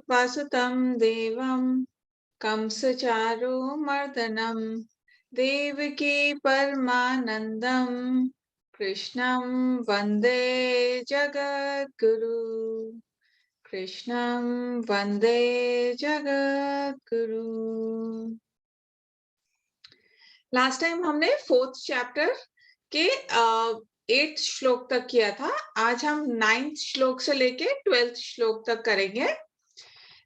वासुतं देवं कंसचारूमर्दनं देवकी परमानन्दं कृष्णं वन्दे जगद्गुरु। कृष्णं वन्दे जगद्गुरु। लास्ट टाइम हमने 4th चैप्टर के 8th श्लोक तक किया था। आज हम 9th श्लोक से लेके 12th श्लोक तक करेंगे।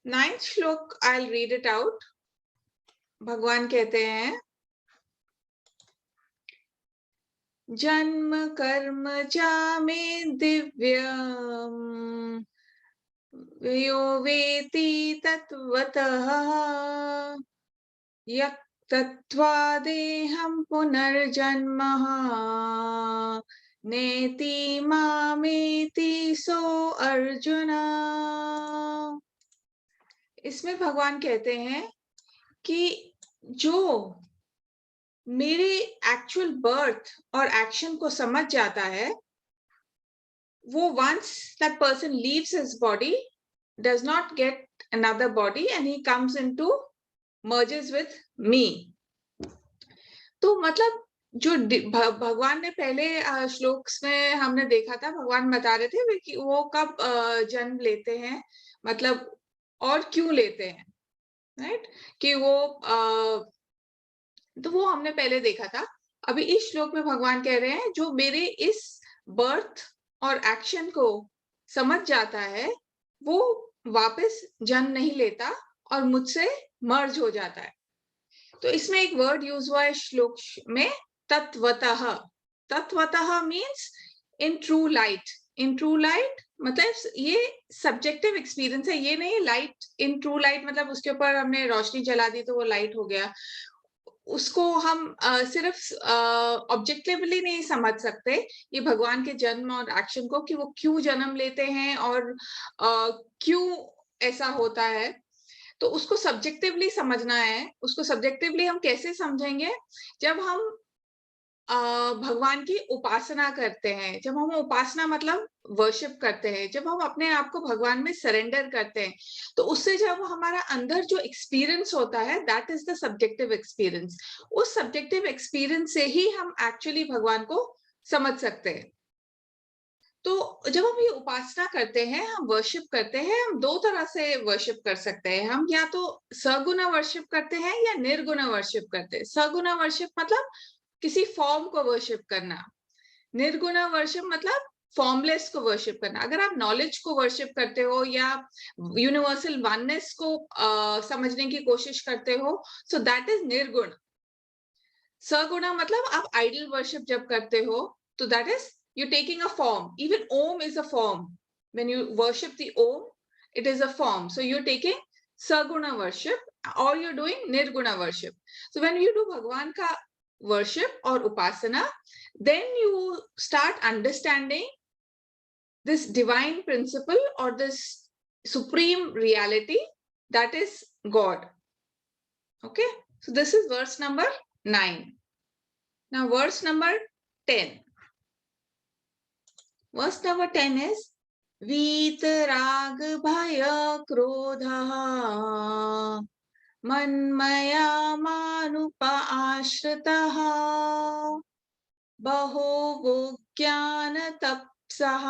9th श्लोक I will read it out. भगवान कहते हैं, जन्म कर्म चा मे दिव्यम् यो वेति तत्वतः यत्तत्त्वादेहं पुनर्जन्म नेति मामेति सो अर्जुन। इसमें भगवान कहते हैं कि जो मेरे एक्चुअल बर्थ और एक्शन को समझ जाता है, वो once that person leaves his body does not get another body and he comes into merges with me। तो मतलब जो भगवान ने पहले श्लोक में हमने देखा था, भगवान बता रहे थे कि वो कब जन्म लेते हैं, मतलब और क्यों लेते हैं, राइट? कि वो तो वो हमने पहले देखा था। अभी इस श्लोक में भगवान कह रहे हैं, जो मेरे इस बर्थ और एक्शन को समझ जाता है, वो वापस जन्म नहीं लेता और मुझसे मर्ज हो जाता है। तो इसमें एक वर्ड यूज हुआ है श्लोक में, तत्वतः। तत्वतः means in true light. In true light मतलब ये सब्जेक्टिव एक्सपीरियंस है, ये नहीं लाइट इन ट्रू लाइट मतलब उसके ऊपर हमने रोशनी जला दी तो वो लाइट हो गया। उसको हम सिर्फ ऑब्जेक्टिवली नहीं समझ सकते, ये भगवान के जन्म और एक्शन को, कि वो क्यों जन्म लेते हैं और क्यों ऐसा होता है। तो उसको सब्जेक्टिवली समझना है। उसको सब्जेक्टिवली हम कैसे समझेंगे? जब हम भगवान की उपासना करते हैं, जब हम उपासना मतलब वर्शिप करते हैं, जब हम अपने आप को भगवान में सरेंडर करते हैं, तो उससे जब हमारा अंदर जो एक्सपीरियंस होता है, that is the subjective experience. उस सब्जेक्टिव एक्सपीरियंस से ही हम एक्चुअली भगवान को समझ सकते हैं। तो जब हम ये उपासना करते हैं, हम वर्शिप करते हैं, हम दो तरह से वर्शिप कर सकते हैं। हम या तो सगुण वर्शिप करते हैं या निर्गुण वर्शिप करते हैं। सगुण वर्शिप मतलब किसी फॉर्म को वर्शिप करना। निर्गुण वर्शिप मतलब फॉर्मलेस को वर्शिप करना। अगर आप नॉलेज को वर्शिप करते हो या यूनिवर्सल वननेस को समझने की कोशिश करते हो, सो दैट इज निर्गुण। सगुण मतलब आप आइडल वर्शिप जब करते हो, तो that is you're taking a form. Even Om is a form. When you worship the Om, it is a form. So you're taking Saguna worship or you're doing Nirguna worship. So when you do Bhagwan ka worship or upasana, then you start understanding this divine principle or this supreme reality that is God. Okay? So this is verse number 9. Now verse number 10. Verse number 10 is वीतराग भय क्रोधः मन्मया मानुप आश्रितः बहवो ज्ञान तपसः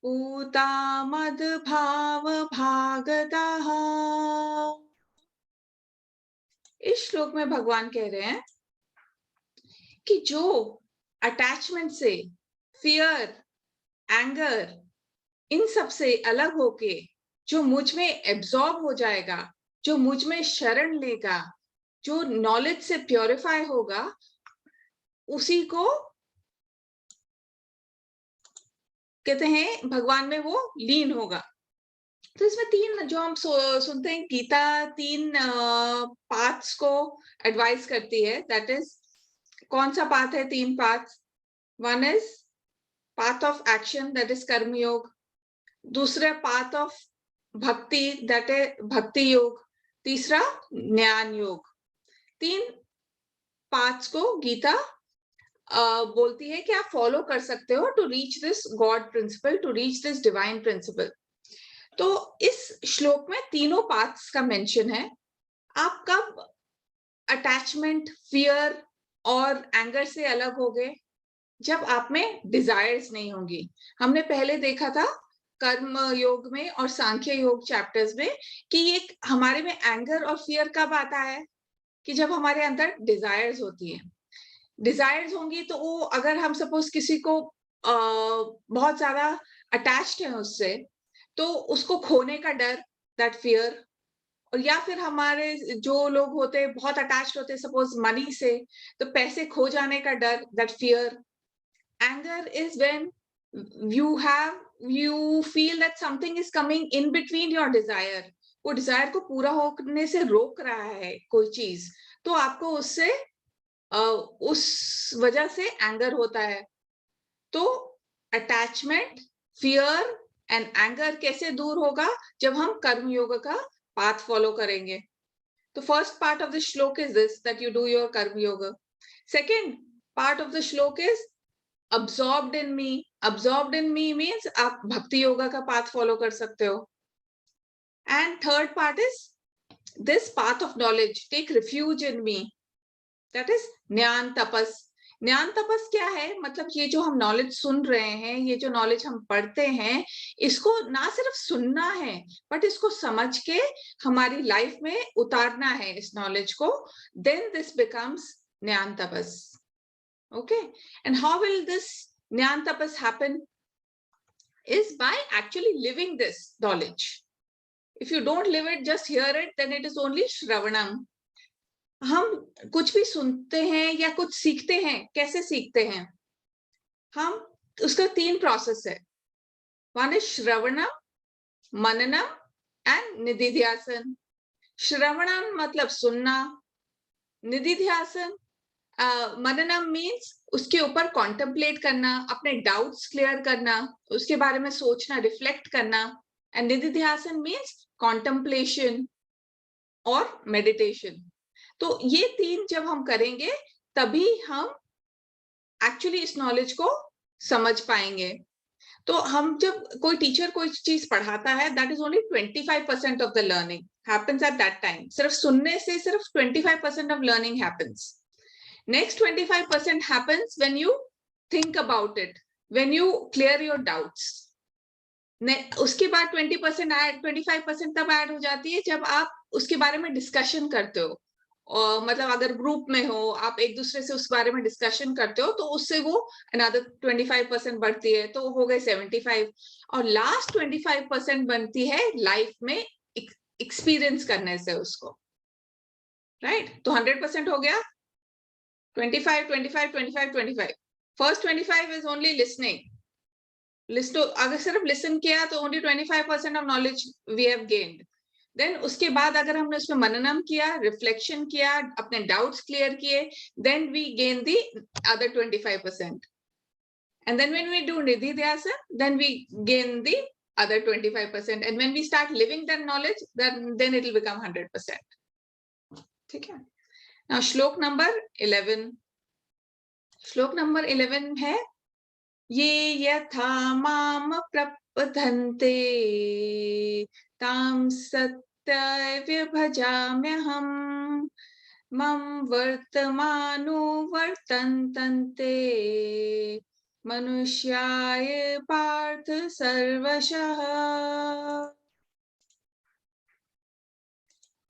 पूता मद्भाव भागतः। इस श्लोक में भगवान कह रहे हैं कि जो अटैचमेंट से, फियर, एंगर, इन सब से अलग होके जो मुझ में एब्जॉर्ब हो जाएगा, जो मुझ में शरण लेगा, जो नॉलेज से प्योरिफाई होगा, उसी को कहते हैं भगवान में वो लीन होगा। तो इसमें तीन जो हम सुनते हैं, गीता 3 पाथ्स को एडवाइस करती है। दैट इज, कौन सा पाथ है? 3 path. One is path of action, that is कर्म योग। दूसरा path of भक्ति, that is भक्ति योग। तीसरा ज्ञान योग। 3 पाथ्स को गीता बोलती है कि आप फॉलो कर सकते हो to reach this God principle, to reach this divine principle. तो इस श्लोक में तीनों पाथ्स का मेंशन है। आप कब अटैचमेंट, फियर और एंगर से अलग हो गए? जब आप में डिजायर्स नहीं होंगी। हमने पहले देखा था कर्म योग में और सांख्य योग चैप्टर्स में कि ये हमारे में एंगर और फियर कब आता है? कि जब हमारे अंदर डिजायर्स होती है। डिजायर्स होंगी तो वो अगर हम सपोज किसी को बहुत ज्यादा अटैच्ड है उससे, तो उसको खोने का डर, दैट फियर। और या फिर हमारे जो लोग होते हैं बहुत अटैच्ड होते हैं सपोज मनी से, तो पैसे खो जाने का डर, that fear. Anger is when you feel that something is coming in between your desire. वो डिजायर को पूरा होने से रोक रहा है कोई चीज, तो आपको उससे उस वजह से एंगर होता है। तो अटैचमेंट, फियर एंड एंगर कैसे दूर होगा? जब हम कर्म योग का पाथ फॉलो करेंगे। तो फर्स्ट पार्ट ऑफ द श्लोक is this, that you do your कर्म योग। सेकेंड पार्ट ऑफ द श्लोक is absorbed in me. Absorbed in me means आप भक्ति योगा का पाथ फॉलो कर सकते हो। And third part is this path of knowledge, take refuge in me. That is ज्ञान तपस। ज्ञान तपस क्या है? मतलब ये जो हम नॉलेज सुन रहे हैं, ये जो नॉलेज हम पढ़ते हैं, इसको ना सिर्फ सुनना है, बट इसको समझ के हमारी लाइफ में उतारना है इस नॉलेज को। Then this becomes ज्ञान तपस। Okay, and how will this Jnana Tapas happen? Is by actually living this knowledge. If you don't live it, just hear it, then it is only Shravanam. हम कुछ भी सुनते हैं या कुछ सीखते हैं, कैसे सीखते हैं हम? उसका 3 प्रोसेस है। वन इज श्रवणम, मननम एंड निधिध्यासन। श्रवणम मतलब सुनना, निधिध्यासन मननम मीन्स उसके ऊपर कॉन्टेम्पलेट करना, अपने डाउट्स क्लियर करना, उसके बारे में सोचना, रिफ्लेक्ट करना। एंड निधिध्यासन मीन्स कॉन्टेम्पलेशन और मेडिटेशन। तो ये 3 जब हम करेंगे तभी हम एक्चुअली इस नॉलेज को समझ पाएंगे। तो हम जब कोई टीचर कोई चीज पढ़ाता है, that is only 25% of the learning happens at that time. सिर्फ सुनने से सिर्फ 25% of learning happens. Next 25% happens when you think about it, when you clear your doubts. उसके बाद 25% तब ऐड हो जाती है जब आप उसके बारे में डिस्कशन करते हो। और मतलब अगर ग्रुप में हो, आप एक दूसरे से उस बारे में डिस्कशन करते हो, तो उससे वो अनदर 25% बढ़ती है, तो हो गए 75। और लास्ट 25% बनती है लाइफ में एक्सपीरियंस करने से उसको, राइट? तो 100% हो गया। 25, 25, 25, 25. First 25 is only listening. अगर सिर्फ लिसन किया तो only 25% of knowledge we have gained. Then उसके बाद अगर हमने उसमें मननम किया, रिफ्लेक्शन किया, अपने डाउट्स क्लियर किए, then we gain the other 25%. And then when we do nididhyasana, then we gain the other 25%. And when we start living that knowledge, then it will become 100%. ठीक है? Now श्लोक number 11। श्लोक number 11 है, ये यथा माम प्रपद्यन्ते ताम सत्यं भजाम्यहम् मम वर्तमानो वर्तन्ते मनुष्याय पार्थ सर्वशः।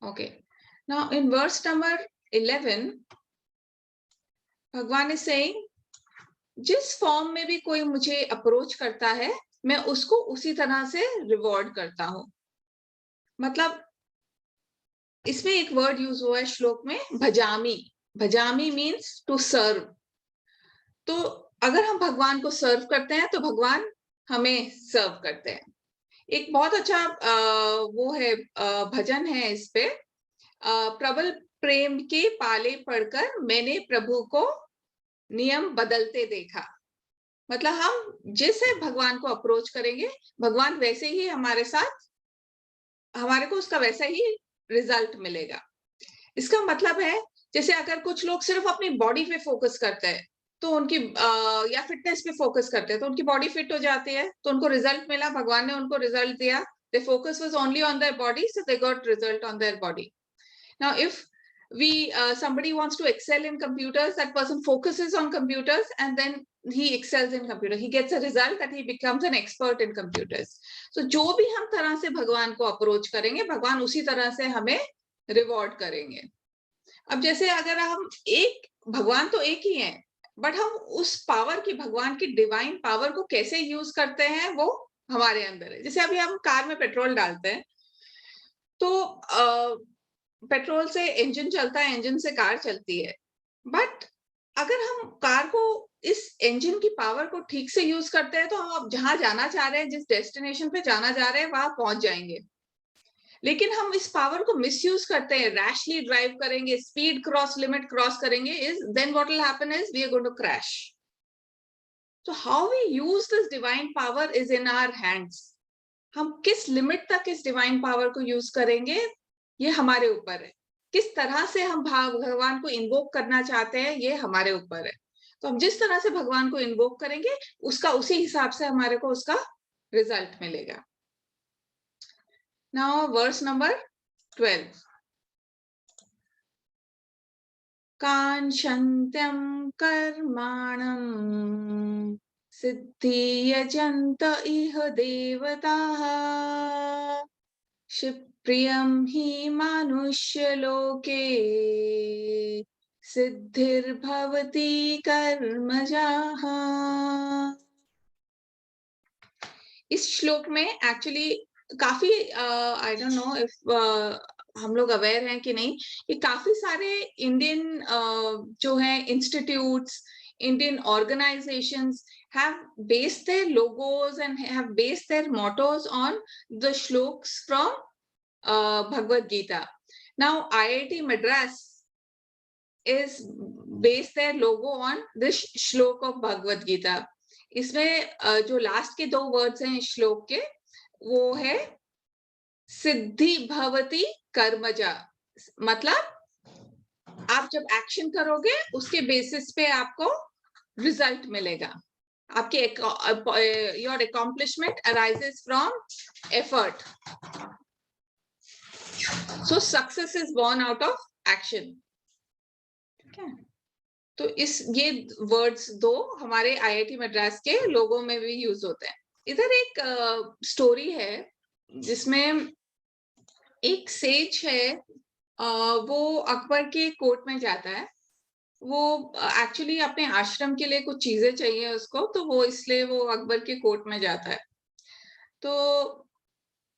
Okay, now in verse number 11, भगवान इज सेइंग, जिस फॉर्म में भी कोई मुझे अप्रोच करता है, मैं उसको उसी तरह से रिवॉर्ड करता हूं। मतलब इसमें एक वर्ड यूज हुआ है श्लोक में, भजामी। भजामी मीन्स टू सर्व। तो अगर हम भगवान को सर्व करते हैं तो भगवान हमें सर्व करते हैं। एक बहुत अच्छा वो है भजन है इस पे, प्रबल प्रेम के पाले पढ़कर मैंने प्रभु को नियम बदलते देखा। मतलब हम जैसे भगवान को अप्रोच करेंगे, भगवान वैसे ही हमारे साथ, हमारे को उसका वैसा ही रिजल्ट मिलेगा। इसका मतलब है जैसे अगर कुछ लोग सिर्फ अपनी बॉडी पे फोकस करते हैं, तो उनकी या फिटनेस पे फोकस करते हैं, तो उनकी बॉडी फिट हो जाती है, तो उनको रिजल्ट मिला, भगवान ने उनको रिजल्ट दिया, Their focus was only on their body, so they got result on their body. Now, if somebody wants to excel in computers, that person focuses on computers and then he excels in computer. He gets a result that he becomes an expert in computers. So जो भी हम तरह से भगवान को approach करेंगे, भगवान उसी तरह से हमें रिवॉर्ड करेंगे. अब जैसे अगर हम भगवान तो एक ही है, बट हम उस पावर की, भगवान की डिवाइन पावर को कैसे यूज करते हैं वो हमारे अंदर है. जैसे अभी हम कार में पेट्रोल डालते हैं, तो पेट्रोल से इंजन चलता है, इंजन से कार चलती है. बट अगर हम कार को, इस इंजन की पावर को ठीक से यूज करते हैं, तो हम जहां जाना चाह रहे हैं, जिस डेस्टिनेशन पे जाना चाह रहे हैं, वहां पहुंच जाएंगे. लेकिन हम इस पावर को मिसयूज करते हैं, रैशली ड्राइव करेंगे, स्पीड क्रॉस, लिमिट क्रॉस करेंगे, then what will happen is we are going to crash. So how we use this divine power is in our hands. हम किस लिमिट तक इस डिवाइन पावर को use करेंगे, ये हमारे ऊपर है. किस तरह से हम भगवान को इन्वोक करना चाहते हैं, ये हमारे ऊपर है. तो हम जिस तरह से भगवान को इन्वोक करेंगे, उसका उसी हिसाब से हमारे को उसका रिजल्ट मिलेगा. Now verse number 12. कांक्षन्त्यं कर्माणं सिद्धि यजन्त इह देवताः क्षिप्रियं हि मनुष्यलोके सिद्धिर्भवति कर्मजाः. इस श्लोक में एक्चुअली काफी आई डोंट नो इफ हम लोग अवेयर हैं कि नहीं, कि काफी सारे इंडियन जो है institutes, Indian organisations have based their logos and have based their mottos on the shloks from Bhagavad Gita. Now IIT Madras is based their logo on this shlok of Bhagavad Gita. इसमें जो last के 2 words हैं इस श्लोक के, वो है सिद्धि भवति कर्मजा. मतलब आप जब एक्शन करोगे, उसके बेसिस पे आपको रिजल्ट मिलेगा. आपके your accomplishment arises from effort. So success is born out of action. तो ये वर्ड्स 2 हमारे IIT मद्रास के लोगों में भी यूज होते हैं. इधर एक स्टोरी है जिसमें एक सेज है, वो अकबर के कोर्ट में जाता है. वो एक्चुअली अपने आश्रम के लिए कुछ चीजें चाहिए उसको, तो वो इसलिए वो अकबर के कोर्ट में जाता है. तो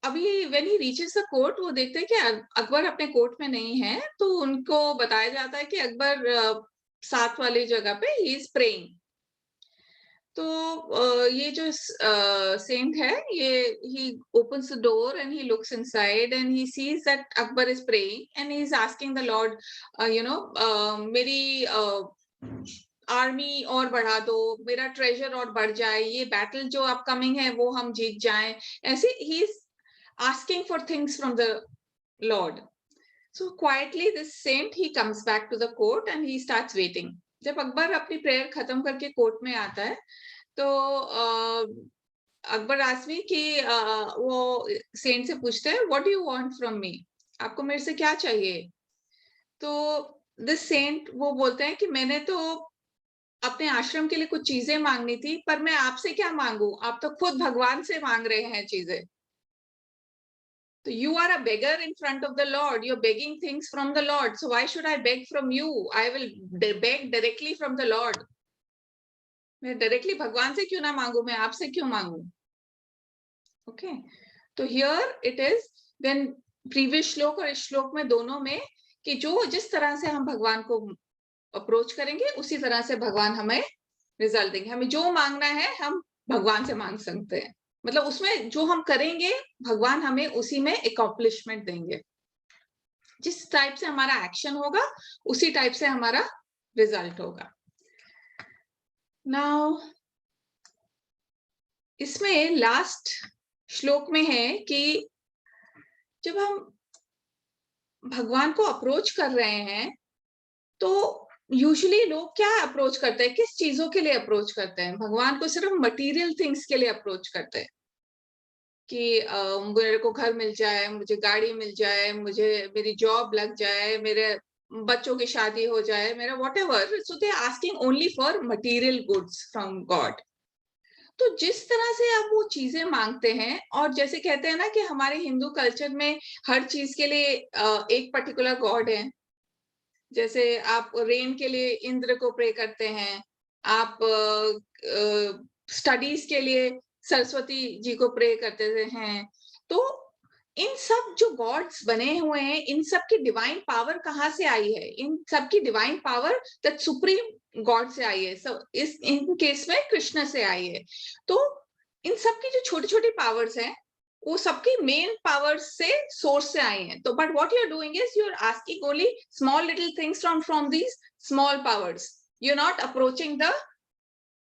अभी when he reaches the court, वो देखते हैं कि अकबर अपने कोर्ट में नहीं है. तो उनको बताया जाता है कि अकबर साथ वाली जगह पे ही इज प्रेइंग. तो ये जो सेंट है, ये he opens the door and he looks inside and he sees that Akbar is praying and he is asking the Lord, मेरी आर्मी और बढ़ा दो, मेरा ट्रेजर और बढ़ जाए, ये बैटल जो अपकमिंग है वो हम जीत जाएं. ऐसे he is asking for things from the Lord. So quietly this saint he comes back to the court and he starts waiting. जब अकबर अपनी प्रेयर खत्म करके कोर्ट में आता है, तो अकबर आसमी कि वो सेंट से पूछते हैं, what do you want from me, आपको मेरे से क्या चाहिए. तो दिस सेंट वो बोलते हैं कि मैंने तो अपने आश्रम के लिए कुछ चीजें मांगनी थी, पर मैं आपसे क्या मांगू, आप तो खुद भगवान से मांग रहे हैं चीजें. So you are a beggar in front of the Lord. You're begging things from the Lord. So why should I beg from you? I will beg directly from the Lord. मैं डायरेक्टली भगवान से क्यों ना मांगू, मैं आपसे क्यों मांगू. ओके, तो here it is then previous shloka और इस श्लोक में दोनों में कि जो जिस तरह से हम भगवान को अप्रोच करेंगे, उसी तरह से भगवान हमें रिजल्ट देंगे. हमें जो मांगना है हम भगवान से मांग सकते हैं. मतलब उसमें जो हम करेंगे, भगवान हमें उसी में अकॉम्प्लिशमेंट देंगे. जिस टाइप से हमारा एक्शन होगा, उसी टाइप से हमारा रिजल्ट होगा. नाउ इसमें लास्ट श्लोक में है कि जब हम भगवान को अप्रोच कर रहे हैं, तो यूजुअली लोग क्या अप्रोच करते हैं, किस चीजों के लिए अप्रोच करते हैं. भगवान को सिर्फ मटेरियल थिंग्स के लिए अप्रोच करते हैं. कि मेरे को घर मिल जाए, मुझे गाड़ी मिल जाए, मुझे मेरी जॉब लग जाए, मेरे बच्चों की शादी हो जाए, मेरा whatever. So they are asking only for material goods from God. तो जिस तरह से आप वो चीजें मांगते हैं, और जैसे कहते हैं ना कि हमारे हिंदू कल्चर में हर चीज के लिए एक पर्टिकुलर गॉड है। जैसे आप रेन के लिए इंद्र को प्रे करते हैं, आप स्टडीज के लिए सरस्वती जी को प्रे करते हैं। तो इन सब जो गॉड्स बने हुए हैं, इन सब की डिवाइन पावर कहाँ से आई है? इन सब की divine power that supreme God से आई है। सो इस इन केस में कृष्ण से आई है। तो इन सब की जो छोटी-छोटी पावर्स हैं, वो सबकी मेन पावर्स से सोर्स से आई हैं। तो but what you are doing is you are asking only small little things from these small powers. You are not approaching the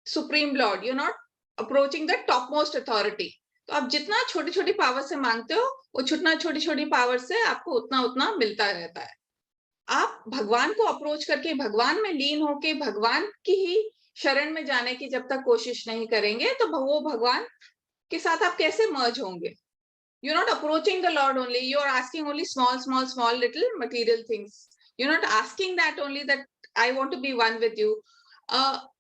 supreme Lord, you are not approaching the top most authority. तो आप जितना छोटी-छोटी power से मांगते हो, वो जितना छोटी-छोटी पावर से आपको उतना-उतना मिलता रहता है। आप भगवान को अप्रोच करके, भगवान में लीन होके, भगवान की ही शरण में जाने की जब तक कोशिश नहीं करेंगे, तो वो भगवान के साथ आप कैसे मर्ज होंगे? You're not approaching the Lord only. You're asking only small, little material things. You're not asking that only that I want to be one with you.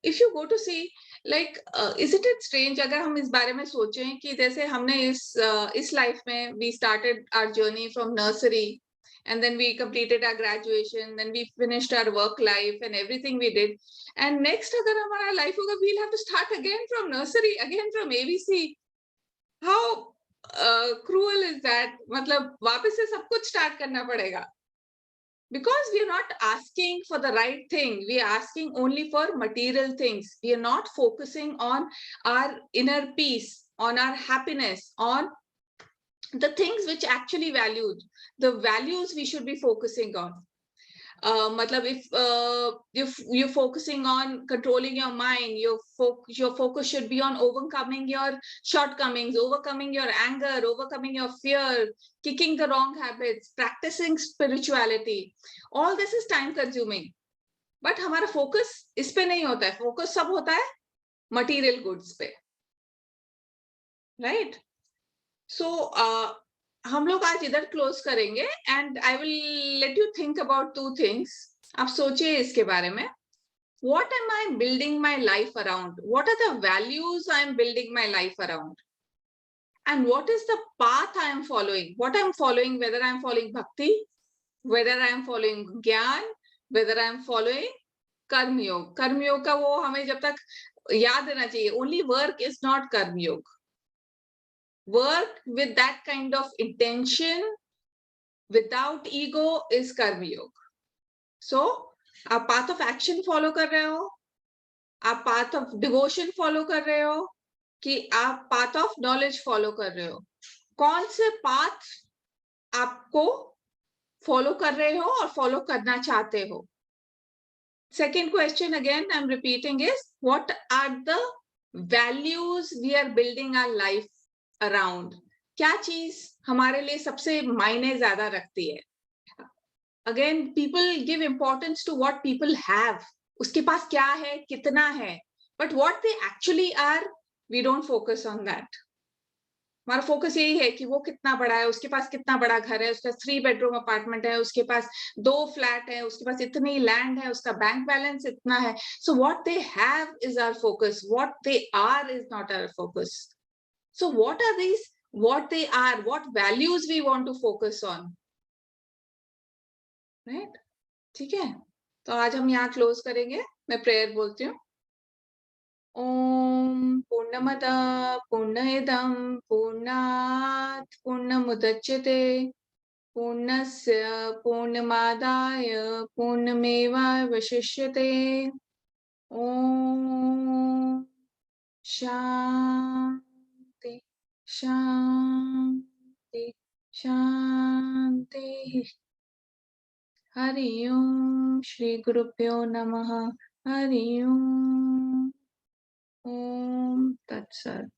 If you go to see, like, isn't it strange? अगर हम इस बारे में सोचें कि जैसे हमने इस लाइफ में we started our journey from nursery, and then we completed our graduation, then we finished our work life and everything we did. And next, अगर हमारा life होगा, we'll have to start again from nursery, again from ABC. How cruel is that? मतलब वापस से सब कुछ start करना पड़ेगा, because we are not asking for the right thing. We are asking only for material things. We are not focusing on our inner peace, on our happiness, on the things which actually valued, the values we should be focusing on. Matlab, if you're focusing on controlling your mind, your focus should be on overcoming your shortcomings, overcoming your anger, overcoming your fear, kicking the wrong habits, practicing spirituality. All this is time consuming. But हमारा focus इस पे नहीं होता है, focus सब होता है material goods पे, right? So हम लोग आज इधर क्लोज करेंगे, and I will let you think about two things. आप सोचिए इसके बारे में। What am I building my life around? What are the values I am building my life around? And what is the path I am following? What I am following, whether I am following bhakti, whether I am following ज्ञान, whether I am following कर्म योग। कर्म योग का वो हमें जब तक याद रहना चाहिए, only work is not कर्म योग। Work with that kind of intention without ego is karma yoga. So आप path of action follow कर रहे हो, आप path of devotion follow कर रहे हो, कि आप path of knowledge follow कर रहे हो? कौन से path आपको follow कर रहे हो और follow करना चाहते हो? Second question, again I'm repeating, is what are the values we are building our life around? क्या चीज हमारे लिए सबसे मायने ज्यादा रखती है? Again, people give importance to what people have. उसके पास क्या है, कितना है, but what they actually are, we don't focus on that. हमारा फोकस यही है कि वो कितना बड़ा है, उसके पास कितना बड़ा घर है, उसका 3 बेडरूम अपार्टमेंट है, उसके पास 2 फ्लैट है, उसके पास इतनी लैंड है, उसका बैंक बैलेंस इतना है. So what they have is our focus. What they are is not our focus. So what are these? What they are? What values we want to focus on? Right? ठीक है, तो आज हम यहाँ close करेंगे. मैं प्रेयर बोलती हूँ. ओम पूर्णमद पूर्णमिदं पूर्णात् पूर्णमुदच्यते पूर्णस्य पूर्णमादाय पूर्णमेवावशिष्यते. ओम शांति शांति शांति. हरि ओम. श्री गुरुभ्यो नमः. हरि ओम. ओम तत्सत.